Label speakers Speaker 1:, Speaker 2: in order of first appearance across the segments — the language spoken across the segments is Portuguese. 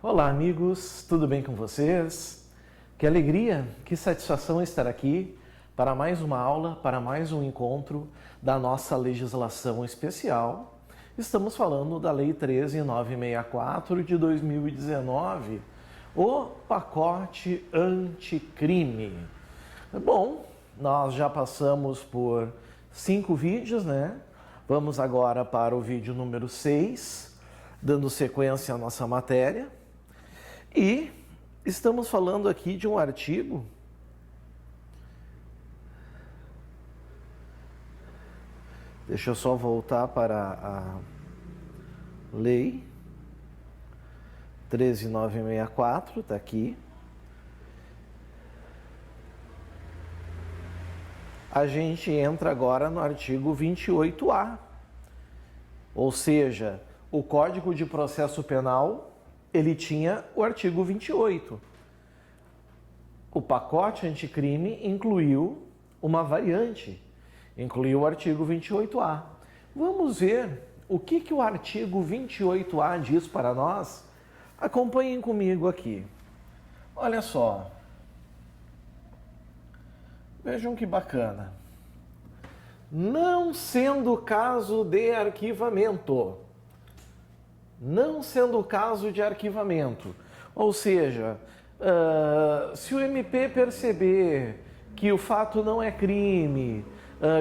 Speaker 1: Olá, amigos, tudo bem com vocês? Que alegria, que satisfação estar aqui para mais uma aula, para mais um encontro da nossa legislação especial. Estamos falando da Lei 13.964 de 2019, o pacote anticrime. Bom, nós já passamos por 5 vídeos, né? Vamos agora para o vídeo número 6, dando sequência à nossa matéria. E estamos falando aqui de um artigo Deixa eu só voltar para a Lei 13.964, está aqui. A gente entra agora no artigo 28A, ou seja, o Código de Processo Penal, ele tinha o artigo 28. O pacote anticrime incluiu uma variante, incluiu o artigo 28A. Vamos ver o que o artigo 28A diz para nós? Acompanhem comigo aqui. Olha só. Vejam que bacana. Não sendo caso de arquivamento. Não sendo caso de arquivamento. Ou seja, se o MP perceber que o fato não é crime,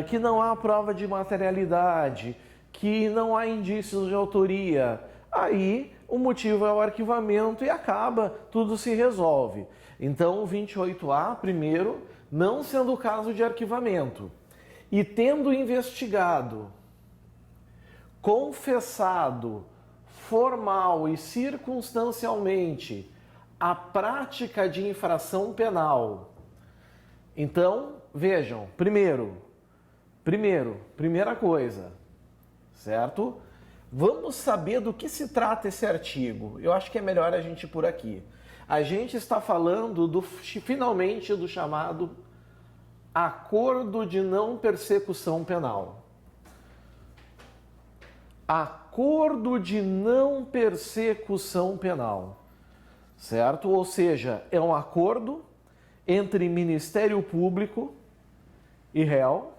Speaker 1: que não há prova de materialidade, que não há indícios de autoria, aí o motivo é o arquivamento e acaba, tudo se resolve. Então, o 28A, primeiro, não sendo o caso de arquivamento, e tendo investigado, confessado, formal e circunstancialmente a prática de infração penal. Então, vejam, primeira coisa, certo? Vamos saber do que se trata esse artigo. Eu acho que é melhor a gente ir por aqui. A gente está falando finalmente do chamado Acordo de Não Persecução Penal. Acordo de Não Persecução Penal, certo? Ou seja, é um acordo entre Ministério Público e réu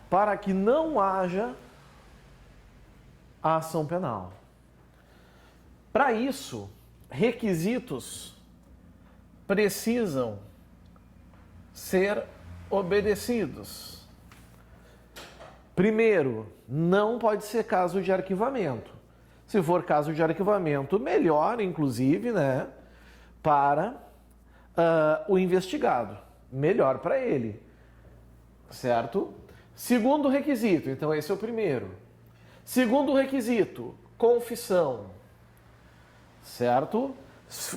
Speaker 1: para que não haja a ação penal. Para isso, requisitos precisam ser obedecidos. Primeiro, não pode ser caso de arquivamento. Se for caso de arquivamento, melhor, inclusive, né, para o investigado. Melhor para ele, certo? Segundo requisito, então esse é o primeiro. Segundo requisito, confissão, certo?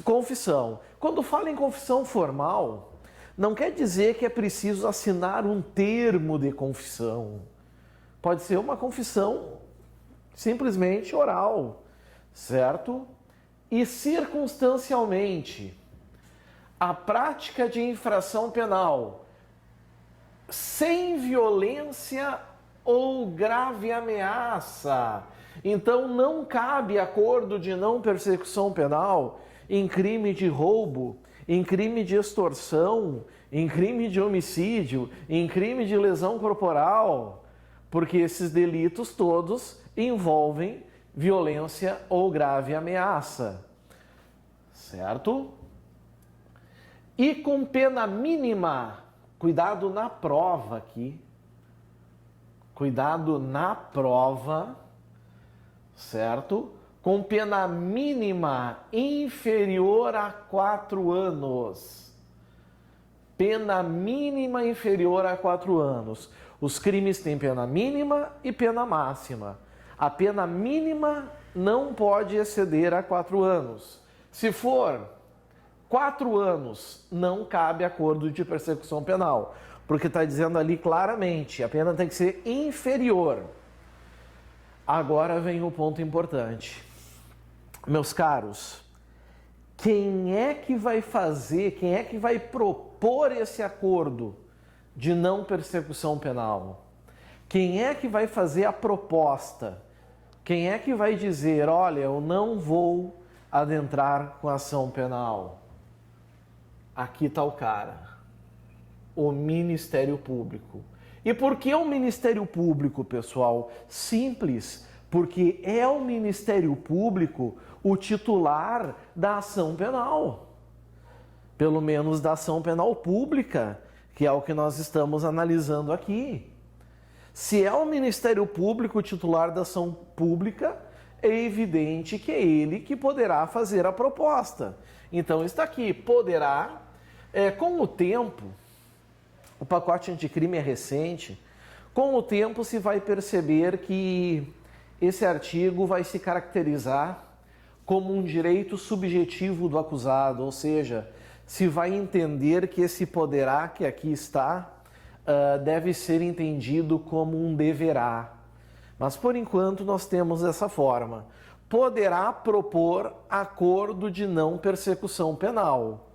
Speaker 1: Confissão. Quando fala em confissão formal, não quer dizer que é preciso assinar um termo de confissão. Pode ser uma confissão simplesmente oral, certo? E circunstancialmente, a prática de infração penal sem violência ou grave ameaça. Então não cabe acordo de não persecução penal em crime de roubo, em crime de extorsão, em crime de homicídio, em crime de lesão corporal, porque esses delitos todos envolvem violência ou grave ameaça, certo? E com pena mínima, cuidado na prova aqui, cuidado na prova, certo? Com pena mínima inferior a 4 anos. Pena mínima inferior a 4 anos. Os crimes têm pena mínima e pena máxima. A pena mínima não pode exceder a 4 anos. Se for 4 anos, não cabe acordo de persecução penal, porque está dizendo ali claramente, a pena tem que ser inferior. Agora vem o ponto importante. Meus caros, quem é que vai fazer, quem é que vai propor esse acordo de não persecução penal? Quem é que vai fazer a proposta? Quem é que vai dizer, olha, eu não vou adentrar com ação penal? Aqui está o cara, o Ministério Público. E por que o Ministério Público, pessoal? Simples, porque é o Ministério Público o titular da ação penal. Pelo menos da ação penal pública, que é o que nós estamos analisando aqui. Se é o Ministério Público o titular da ação pública, é evidente que é ele que poderá fazer a proposta. Então está aqui, poderá. Com o tempo, o pacote anticrime é recente, com o tempo se vai perceber que esse artigo vai se caracterizar como um direito subjetivo do acusado, ou seja, se vai entender que esse poderá que aqui está deve ser entendido como um deverá. Mas por enquanto nós temos dessa forma. Poderá propor acordo de não persecução penal,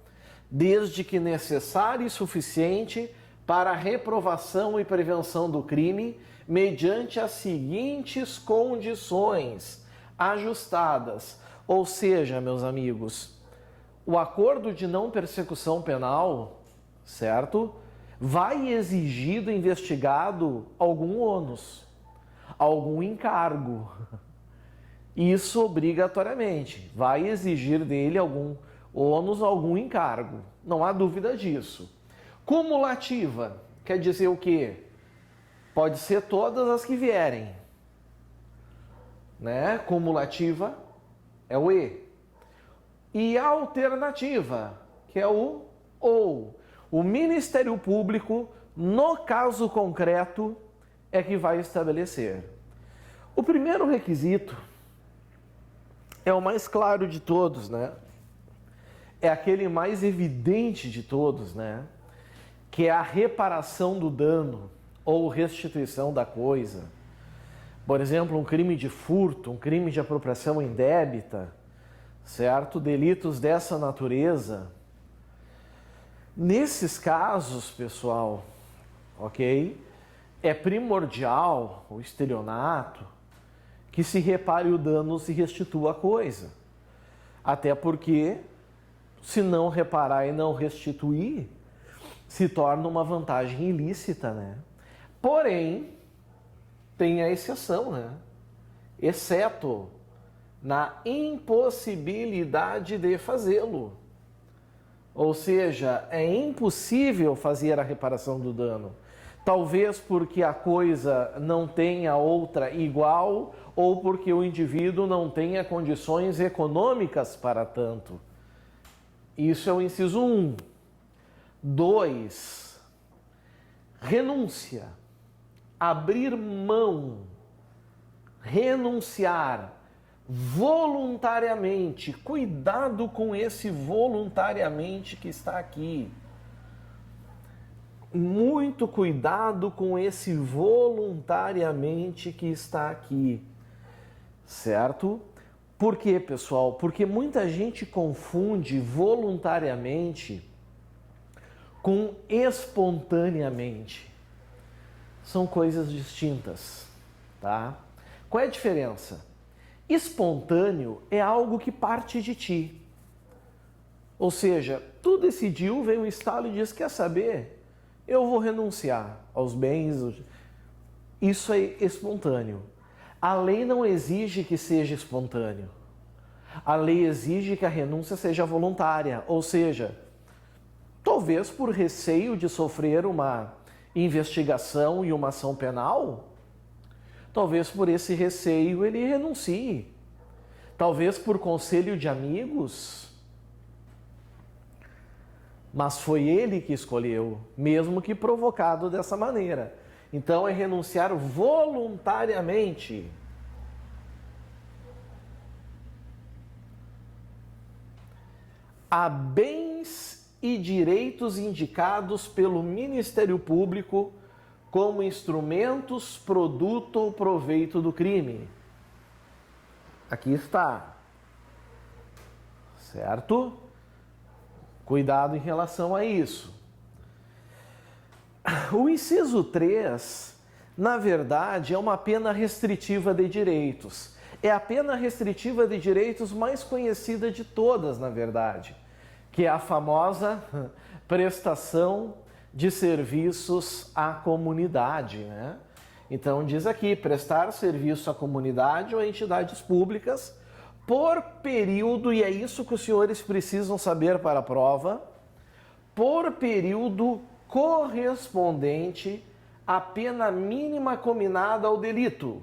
Speaker 1: desde que necessário e suficiente para a reprovação e prevenção do crime, mediante as seguintes condições ajustadas. Ou seja, meus amigos, o acordo de não persecução penal, certo? Vai exigir do investigado algum ônus, algum encargo. Isso obrigatoriamente. Vai exigir dele algum ônus, algum encargo. Não há dúvida disso. Cumulativa quer dizer o quê? Pode ser todas as que vierem. Né? Cumulativa é o E. E a alternativa, que é o ou. O Ministério Público, no caso concreto, é que vai estabelecer. O primeiro requisito é o mais claro de todos, né? É aquele mais evidente de todos, né? Que é a reparação do dano ou restituição da coisa. Por exemplo, um crime de furto, um crime de apropriação indébita, certo? Delitos dessa natureza. Nesses casos, pessoal, ok? É primordial o estelionato que se repare o dano, se restitua a coisa. Até porque, se não reparar e não restituir, se torna uma vantagem ilícita, né? Porém, tem a exceção, né? Exceto na impossibilidade de fazê-lo. Ou seja, é impossível fazer a reparação do dano. Talvez porque a coisa não tenha outra igual ou porque o indivíduo não tenha condições econômicas para tanto. Isso é o inciso 1. 2. Renúncia. Abrir mão. Renunciar. Voluntariamente. Cuidado com esse voluntariamente que está aqui. Muito cuidado com esse voluntariamente que está aqui. Certo? Por quê, pessoal? Porque muita gente confunde voluntariamente com espontaneamente. São coisas distintas, tá? Qual é a diferença? Espontâneo é algo que parte de ti. Ou seja, tu decidiu, vem um estalo e diz, quer saber? Eu vou renunciar aos bens. Isso é espontâneo. A lei não exige que seja espontâneo. A lei exige que a renúncia seja voluntária. Ou seja, talvez por receio de sofrer uma investigação e uma ação penal, talvez por esse receio ele renuncie. Talvez por conselho de amigos. Mas foi ele que escolheu, mesmo que provocado dessa maneira. Então é renunciar voluntariamente. A bens e direitos indicados pelo Ministério Público como instrumentos, produto ou proveito do crime. Aqui está. Certo? Cuidado em relação a isso. O inciso 3, na verdade, é uma pena restritiva de direitos. É a pena restritiva de direitos mais conhecida de todas, na verdade, que é a famosa prestação de serviços à comunidade, né? Então diz aqui, prestar serviço à comunidade ou a entidades públicas por período, e é isso que os senhores precisam saber para a prova, por período correspondente à pena mínima cominada ao delito.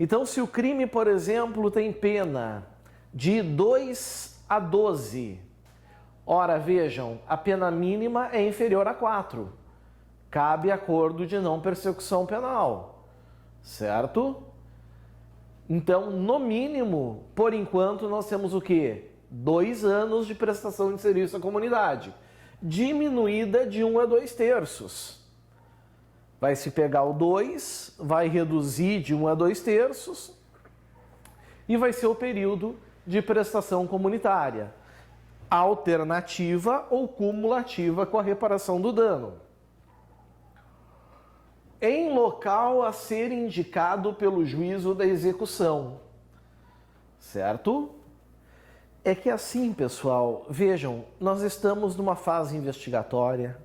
Speaker 1: Então, se o crime, por exemplo, tem pena de 2 a 12, ora, vejam, a pena mínima é inferior a 4. Cabe acordo de não persecução penal, certo? Então, no mínimo, por enquanto, nós temos o quê? 2 anos de prestação de serviço à comunidade, diminuída de 1 a 2 terços. Vai se pegar o 2, vai reduzir de 1 a 2 terços e vai ser o período de prestação comunitária, alternativa ou cumulativa com a reparação do dano. Em local a ser indicado pelo juízo da execução, certo? É que assim, pessoal, vejam, nós estamos numa fase investigatória,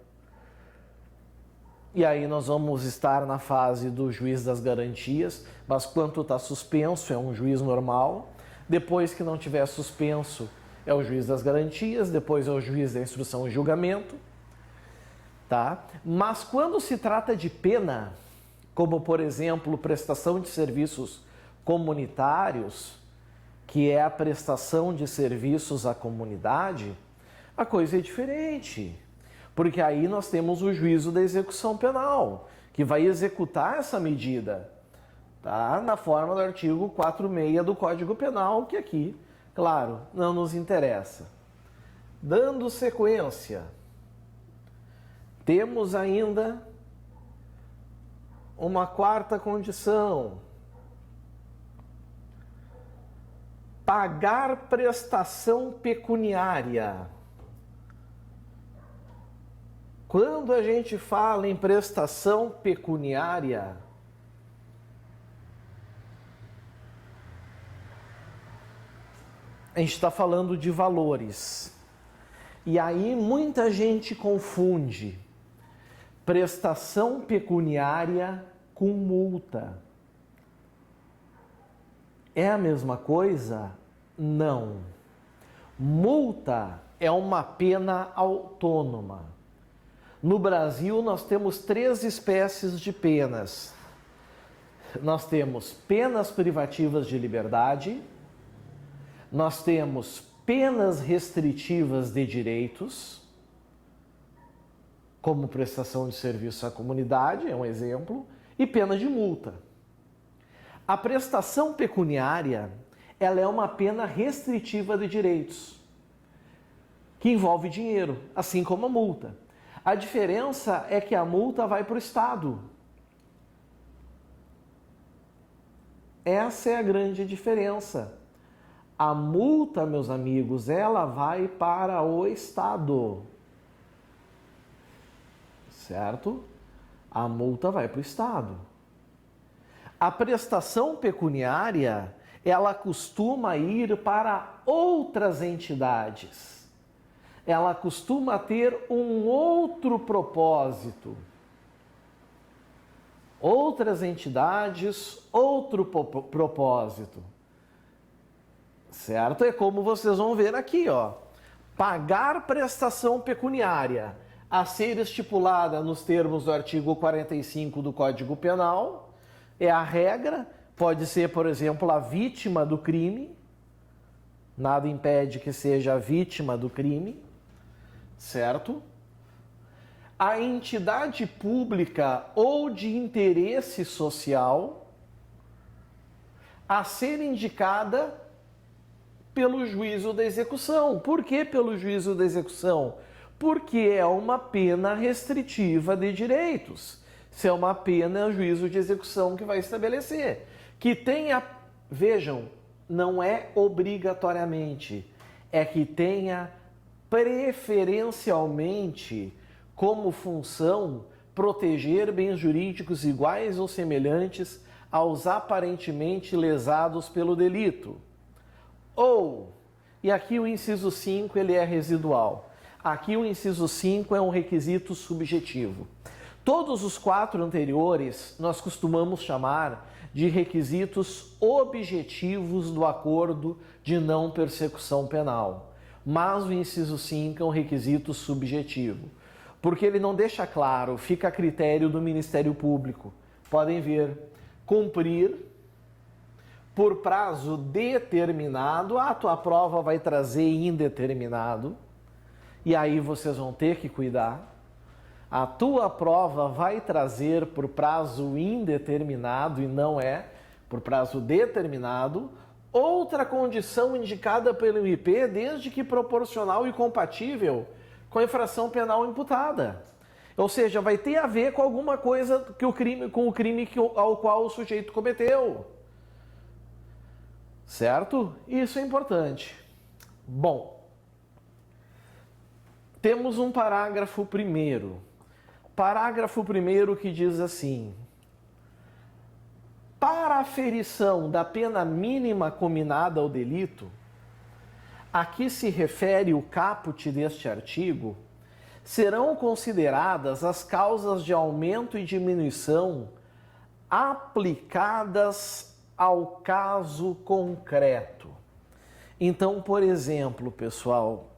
Speaker 1: e aí nós vamos estar na fase do juiz das garantias, mas quando está suspenso é um juiz normal. Depois que não tiver suspenso é o juiz das garantias, depois é o juiz da instrução e julgamento, tá? Mas quando se trata de pena, como por exemplo prestação de serviços comunitários, que é a prestação de serviços à comunidade, a coisa é diferente. Porque aí nós temos o juízo da execução penal, que vai executar essa medida, tá? Na forma do artigo 46 do Código Penal, que aqui, claro, não nos interessa. Dando sequência, temos ainda uma quarta condição: pagar prestação pecuniária. Quando a gente fala em prestação pecuniária, a gente está falando de valores. E aí muita gente confunde prestação pecuniária com multa. É a mesma coisa? Não. Multa é uma pena autônoma. No Brasil, nós temos 3 espécies de penas. Nós temos penas privativas de liberdade, nós temos penas restritivas de direitos, como prestação de serviço à comunidade, é um exemplo, e pena de multa. A prestação pecuniária, ela é uma pena restritiva de direitos, que envolve dinheiro, assim como a multa. A diferença é que a multa vai para o Estado. Essa é a grande diferença. A multa, meus amigos, ela vai para o Estado. Certo? A multa vai para o Estado. A prestação pecuniária, ela costuma ir para outras entidades. Ela costuma ter um outro propósito. Outras entidades, outro propósito. Certo? É como vocês vão ver aqui, ó. Pagar prestação pecuniária a ser estipulada nos termos do artigo 45 do Código Penal é a regra. Pode ser, por exemplo, a vítima do crime. Nada impede que seja a vítima do crime. Certo? A entidade pública ou de interesse social a ser indicada pelo juízo da execução. Por que pelo juízo da execução? Porque é uma pena restritiva de direitos. Se é uma pena, é o juízo de execução que vai estabelecer. Que tenha, vejam, não é obrigatoriamente, é que tenha preferencialmente como função proteger bens jurídicos iguais ou semelhantes aos aparentemente lesados pelo delito. Ou, e aqui o inciso 5 ele é residual. Aqui o inciso 5 é um requisito subjetivo. Todos os 4 anteriores nós costumamos chamar de requisitos objetivos do acordo de não persecução penal. Mas o inciso 5 é um requisito subjetivo, porque ele não deixa claro, fica a critério do Ministério Público. Podem ver, cumprir por prazo determinado, a tua prova vai trazer indeterminado, e aí vocês vão ter que cuidar. A tua prova vai trazer por prazo indeterminado e não é por prazo determinado, outra condição indicada pelo MP, desde que proporcional e compatível com a infração penal imputada. Ou seja, vai ter a ver com alguma coisa com o crime ao qual o sujeito cometeu. Certo? Isso é importante. Bom, temos um parágrafo primeiro. Parágrafo primeiro que diz assim: para a aferição da pena mínima cominada ao delito, a que se refere o caput deste artigo, serão consideradas as causas de aumento e diminuição aplicadas ao caso concreto. Então, por exemplo, pessoal,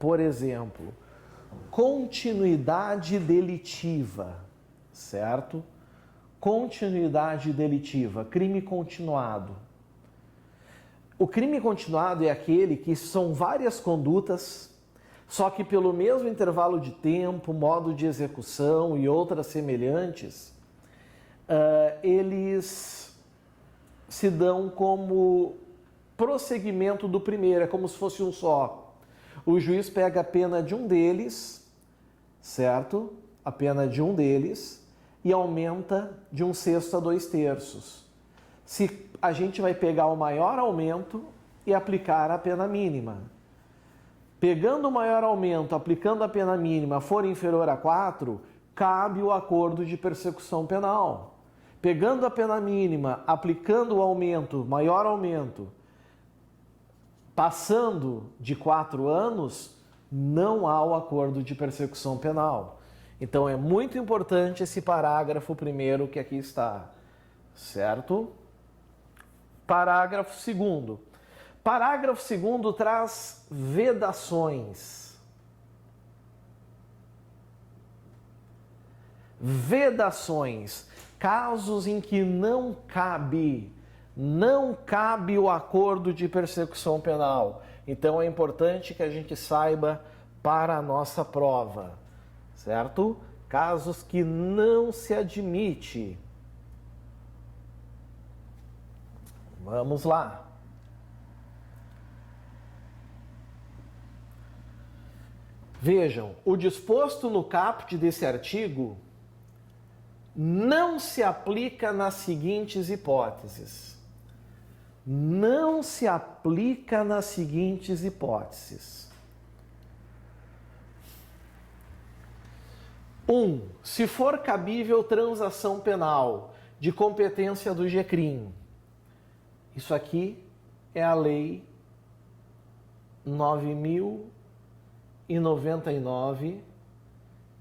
Speaker 1: continuidade delitiva, certo? Continuidade delitiva, crime continuado. O crime continuado é aquele que são várias condutas, só que pelo mesmo intervalo de tempo, modo de execução e outras semelhantes, eles se dão como prosseguimento do primeiro, é como se fosse um só. O juiz pega a pena de um deles, certo? A pena de um deles e aumenta de 1/6 a 2/3. Se a gente vai pegar o maior aumento e aplicar a pena mínima. Pegando o maior aumento, aplicando a pena mínima, for inferior a 4, cabe o acordo de persecução penal. Pegando a pena mínima, aplicando o aumento, maior aumento, passando de 4 anos, não há o acordo de persecução penal. Então é muito importante esse parágrafo primeiro que aqui está, certo? Parágrafo segundo. Parágrafo segundo traz vedações. Vedações. Casos em que não cabe o acordo de persecução penal. Então é importante que a gente saiba para a nossa prova, certo? Casos que não se admite. Vamos lá. Vejam, o disposto no caput desse artigo não se aplica nas seguintes hipóteses. Não se aplica nas seguintes hipóteses. 1. Se for cabível transação penal de competência do GCRIM. Isso aqui é a Lei 9.099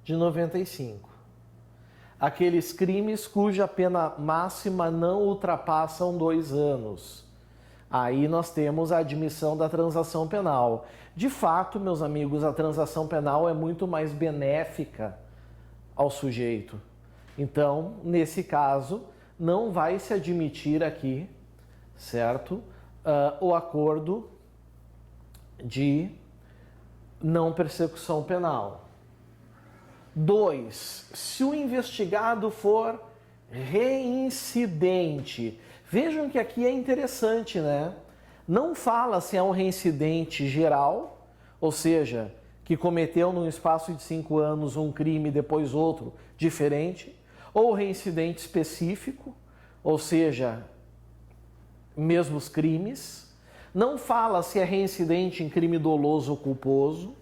Speaker 1: de 95. Aqueles crimes cuja pena máxima não ultrapassam 2 anos. Aí nós temos a admissão da transação penal. De fato, meus amigos, a transação penal é muito mais benéfica ao sujeito. Então, nesse caso, não vai se admitir aqui, certo? O acordo de não persecução penal. 2. Se o investigado for reincidente. Vejam que aqui é interessante, né? Não fala se é um reincidente geral, ou seja, que cometeu num espaço de 5 anos um crime e depois outro diferente, ou reincidente específico, ou seja, mesmos crimes. Não fala se é reincidente em crime doloso ou culposo,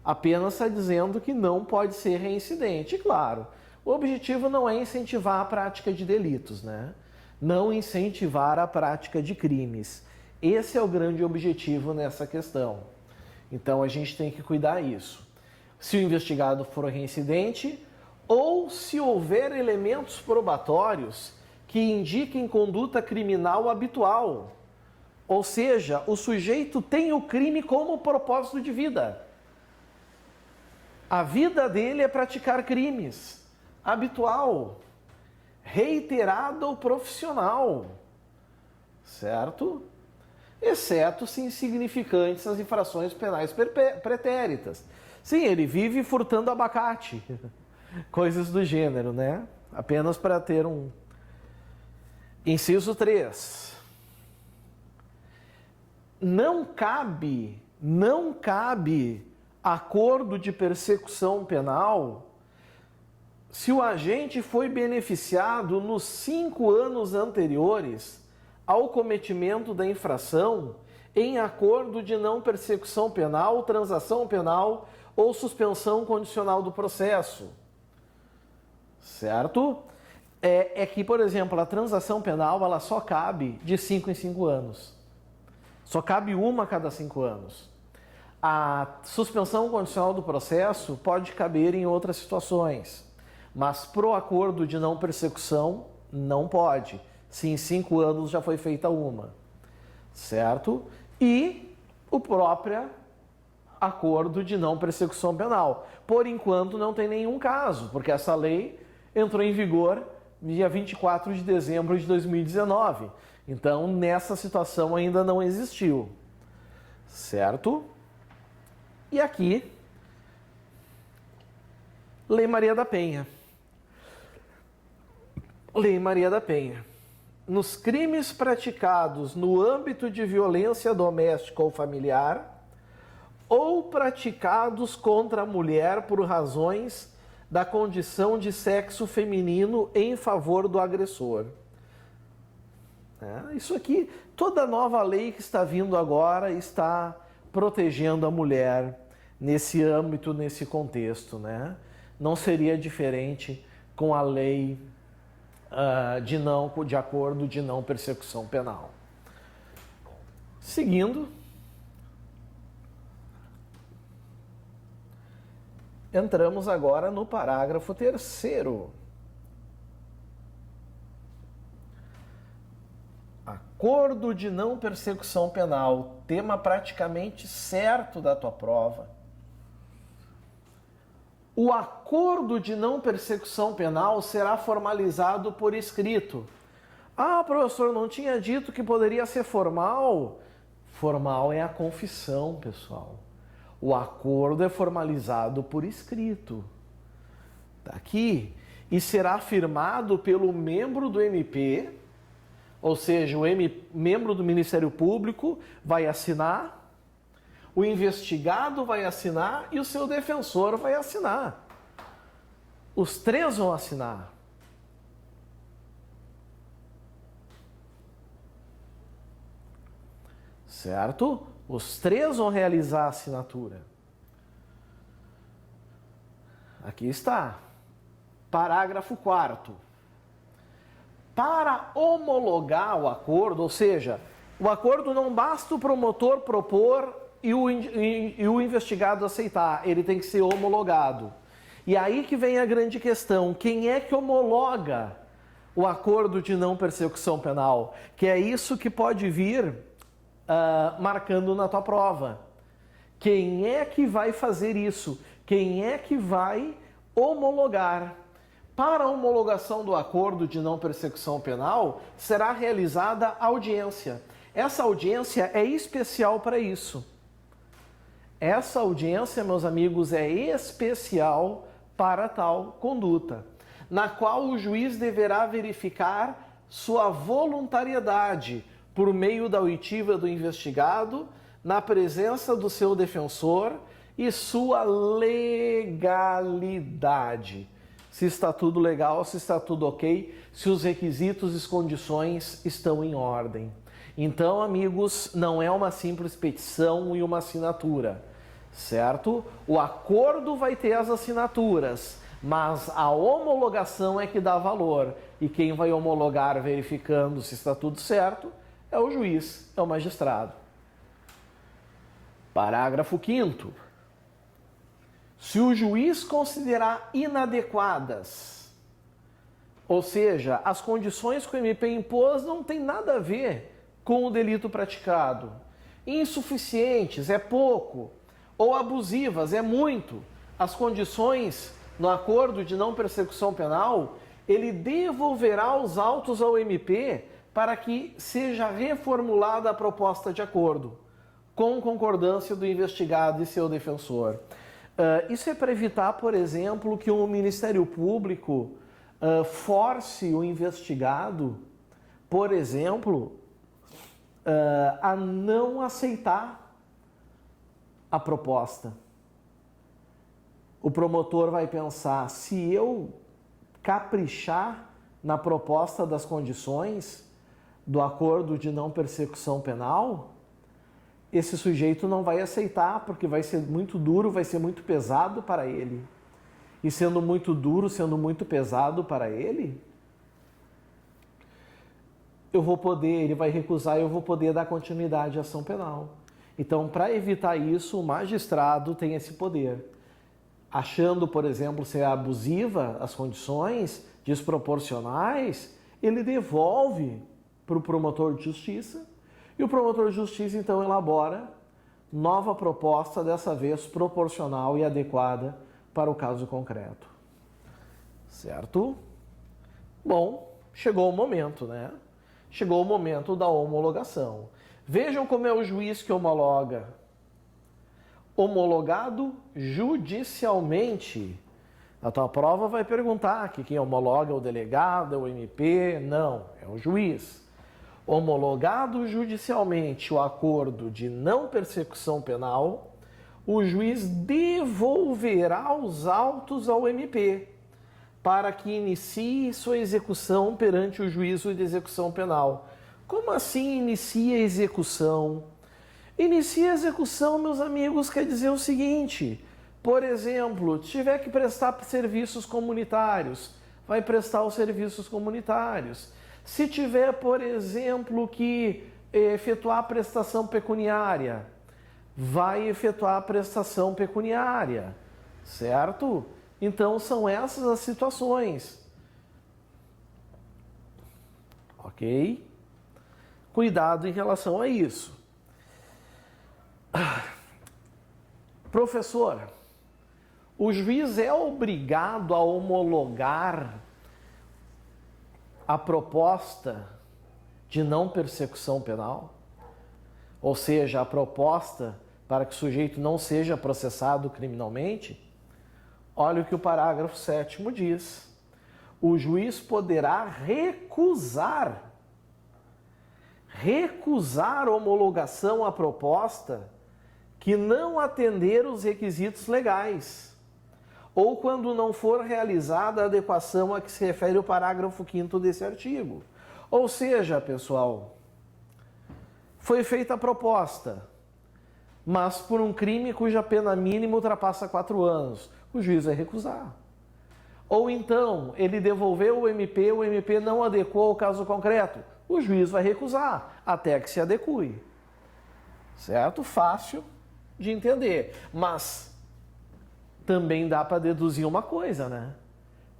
Speaker 1: apenas está dizendo que não pode ser reincidente. E claro, o objetivo não é incentivar a prática de delitos, né? não incentivar a prática de crimes. Esse é o grande objetivo nessa questão. Então a gente tem que cuidar disso. Se o investigado for reincidente ou se houver elementos probatórios que indiquem conduta criminal habitual. Ou seja, o sujeito tem o crime como propósito de vida. A vida dele é praticar crimes. Habitual, reiterado ou profissional. Certo? Exceto se insignificantes as infrações penais pretéritas. Sim, ele vive furtando abacate. Coisas do gênero, né? Apenas para ter um... Inciso 3. Não cabe acordo de persecução penal se o agente foi beneficiado nos 5 anos anteriores ao cometimento da infração em acordo de não persecução penal, transação penal ou suspensão condicional do processo. Certo? É que, por exemplo, a transação penal ela só cabe de 5 em 5 anos. Só cabe uma a cada 5 anos. A suspensão condicional do processo pode caber em outras situações, mas pro acordo de não persecução não pode, se em 5 anos já foi feita uma, certo? E o próprio acordo de não persecução penal. Por enquanto não tem nenhum caso, porque essa lei entrou em vigor dia 24 de dezembro de 2019. Então, nessa situação ainda não existiu, certo? E aqui, Lei Maria da Penha. Lei Maria da Penha. Nos crimes praticados no âmbito de violência doméstica ou familiar, ou praticados contra a mulher por razões da condição de sexo feminino em favor do agressor. Isso aqui, toda nova lei que está vindo agora está protegendo a mulher nesse âmbito, nesse contexto, né? Não seria diferente com a lei de acordo de não persecução penal. Seguindo, entramos agora no parágrafo 3º. Acordo de não persecução penal, tema praticamente certo da tua prova. O acordo de não persecução penal será formalizado por escrito. Ah, professor, não tinha dito que poderia ser formal? Formal é a confissão, pessoal. O acordo é formalizado por escrito. Está aqui. E será firmado pelo membro do MP, ou seja, o membro do Ministério Público vai assinar, o investigado vai assinar e o seu defensor vai assinar. Os 3 vão assinar. Certo? Os 3 vão realizar a assinatura. Aqui está. Parágrafo 4º. Para homologar o acordo, ou seja, o acordo não basta o promotor propor e o investigado aceitar, ele tem que ser homologado. E aí que vem a grande questão, quem é que homologa o acordo de não persecução penal? Que é isso que pode vir marcando na tua prova. Quem é que vai fazer isso? Quem é que vai homologar? Para a homologação do acordo de não persecução penal, será realizada audiência. Essa audiência é especial para isso. Essa audiência, meus amigos, é especial para tal conduta, na qual o juiz deverá verificar sua voluntariedade por meio da oitiva do investigado, na presença do seu defensor e sua legalidade. Se está tudo legal, se está tudo ok, se os requisitos e condições estão em ordem. Então, amigos, não é uma simples petição e uma assinatura, certo? O acordo vai ter as assinaturas, mas a homologação é que dá valor. E quem vai homologar verificando se está tudo certo é o juiz, é o magistrado. Parágrafo 5º. Se o juiz considerar inadequadas, ou seja, as condições que o MP impôs não tem nada a ver com o delito praticado, insuficientes, é pouco, ou abusivas, é muito, as condições no acordo de não persecução penal, ele devolverá os autos ao MP para que seja reformulada a proposta de acordo, com concordância do investigado e seu defensor. Isso é para evitar, por exemplo, que o Ministério Público force o investigado, por exemplo, a não aceitar a proposta. O promotor vai pensar, se eu caprichar na proposta das condições do acordo de não persecução penal, esse sujeito não vai aceitar, porque vai ser muito duro, vai ser muito pesado para ele. E sendo muito duro, sendo muito pesado para ele, ele vai recusar e eu vou poder dar continuidade à ação penal. Então, para evitar isso, o magistrado tem esse poder. Achando, por exemplo, ser abusiva as condições, desproporcionais, ele devolve para o promotor de justiça e o promotor de justiça, então, elabora nova proposta, dessa vez proporcional e adequada para o caso concreto. Certo? Bom, chegou o momento, né? Chegou o momento da homologação. Vejam como é o juiz que homologa. Homologado judicialmente. A tua prova vai perguntar que quem homologa é o delegado, é o MP. Não, é o juiz. Homologado judicialmente o acordo de não persecução penal, o juiz devolverá os autos ao MP para que inicie sua execução perante o juízo de execução penal. Como assim inicia a execução? Inicia a execução, meus amigos, quer dizer o seguinte: por exemplo, tiver que prestar serviços comunitários, vai prestar os serviços comunitários. Se tiver, por exemplo, que efetuar a prestação pecuniária, vai efetuar a prestação pecuniária, certo? Então, são essas as situações. Ok? Cuidado em relação a isso. Professor, o juiz é obrigado a homologar a proposta de não persecução penal? Ou seja, a proposta para que o sujeito não seja processado criminalmente? Olha o que o parágrafo 7º diz. O juiz poderá recusar homologação à proposta que não atender os requisitos legais, ou quando não for realizada a adequação a que se refere o parágrafo 5º desse artigo. Ou seja, pessoal, foi feita a proposta, mas por um crime cuja pena mínima ultrapassa 4 anos, o juiz vai recusar. Ou então, ele devolveu o MP não adequou ao caso concreto, o juiz vai recusar, até que se adeque. Certo? Fácil de entender, mas também dá para deduzir uma coisa, né?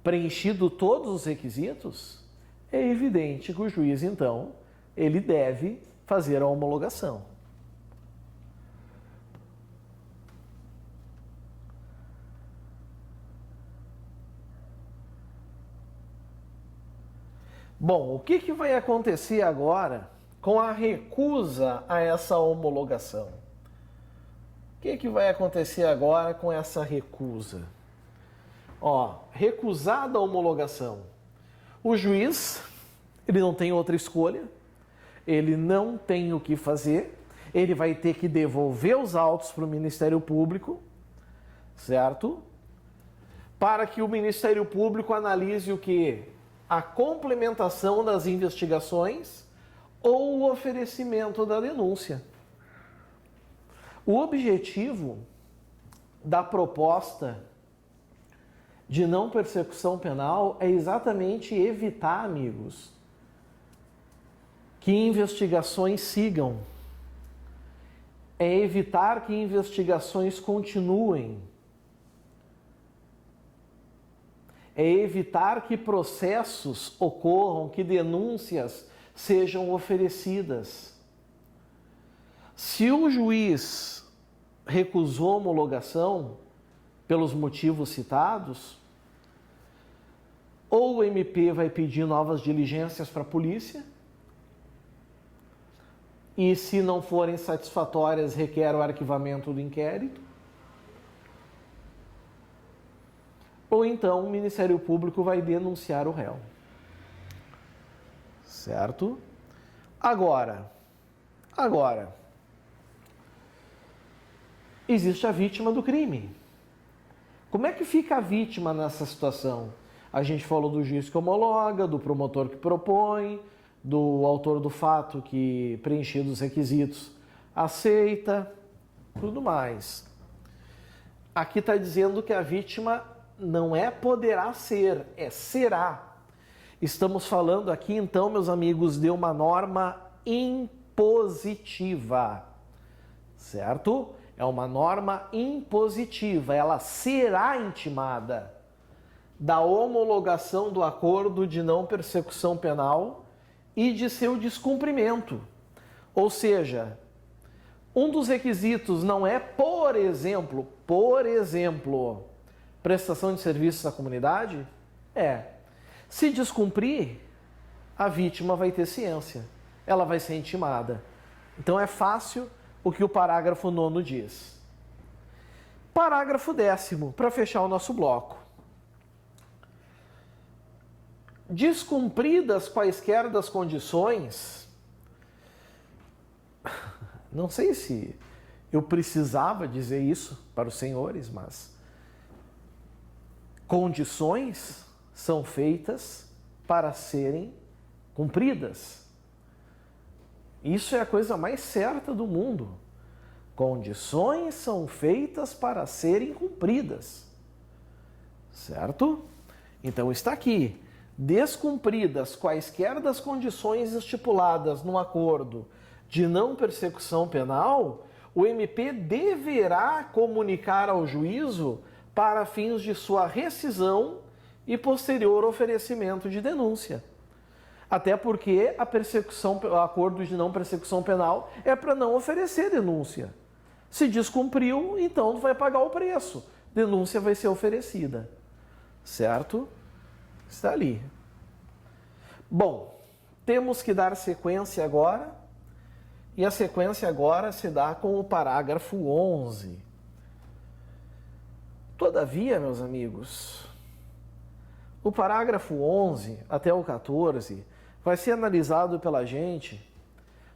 Speaker 1: Preenchido todos os requisitos, é evidente que o juiz, então, ele deve fazer a homologação. Bom, o que vai acontecer agora com a recusa a essa homologação? O que vai acontecer agora com essa recusa? Recusada a homologação. O juiz, ele não tem outra escolha, ele não tem o que fazer, ele vai ter que devolver os autos para o Ministério Público, certo? Para que o Ministério Público analise o quê? A complementação das investigações ou o oferecimento da denúncia. O objetivo da proposta de não persecução penal é exatamente evitar, amigos, que investigações sigam. É evitar que investigações continuem. É evitar que processos ocorram, que denúncias sejam oferecidas. Se o juiz recusou homologação pelos motivos citados, ou o MP vai pedir novas diligências para a polícia, e se não forem satisfatórias, requer o arquivamento do inquérito, ou então o Ministério Público vai denunciar o réu. Certo? Agora, existe a vítima do crime. Como é que fica a vítima nessa situação? A gente falou do juiz que homologa, do promotor que propõe, do autor do fato que, preenchidos os requisitos, aceita, tudo mais. Aqui está dizendo que a vítima não é poderá ser, é será. Estamos falando aqui, então, meus amigos, de uma norma impositiva, certo? É uma norma impositiva, ela será intimada da homologação do acordo de não persecução penal e de seu descumprimento. Ou seja, um dos requisitos não é, por exemplo, prestação de serviços à comunidade? Se descumprir, a vítima vai ter ciência, ela vai ser intimada. Então é fácil o que o parágrafo 9º diz. Parágrafo 10º, para fechar o nosso bloco. Descumpridas quaisquer das condições, não sei se eu precisava dizer isso para os senhores, mas condições são feitas para serem cumpridas. Isso é a coisa mais certa do mundo. Condições são feitas para serem cumpridas. Certo? Então está aqui. Descumpridas quaisquer das condições estipuladas no acordo de não persecução penal, o MP deverá comunicar ao juízo para fins de sua rescisão e posterior oferecimento de denúncia. Até porque o acordo de não persecução penal é para não oferecer denúncia. Se descumpriu, então vai pagar o preço. Denúncia vai ser oferecida. Certo? Está ali. Bom, temos que dar sequência agora. E a sequência agora se dá com o parágrafo 11. Todavia, meus amigos, o parágrafo 11 até o 14 vai ser analisado pela gente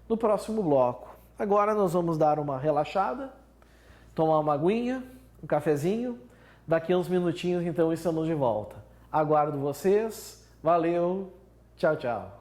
Speaker 1: no próximo bloco. Agora nós vamos dar uma relaxada, tomar uma aguinha, um cafezinho. Daqui a uns minutinhos, então, estamos de volta. Aguardo vocês. Valeu. Tchau, tchau.